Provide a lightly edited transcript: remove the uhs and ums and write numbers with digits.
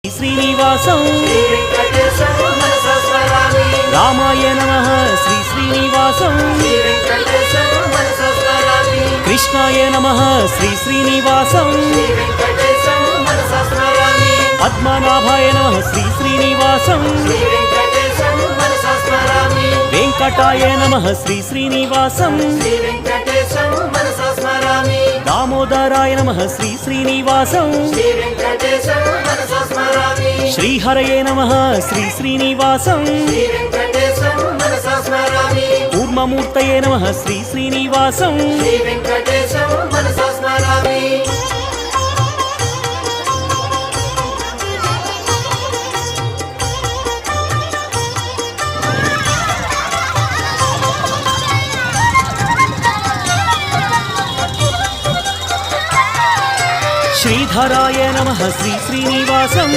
श्रीनिवासं रामाय नमः श्री श्रीनिवासं कृष्णाय नमः श्री श्रीनिवासं पद्मनाभाय नमः श्री श्रीनिवासं वेंकटाय नमः श्री श्रीनिवासं दामोदराय नमः श्री श्रीनिवासं श्रीहरये नमः श्री श्रीनिवासं कूर्ममूर्तये नमः श्री श्रीनिवासं श्रीधराय नमः श्री श्रीनिवासं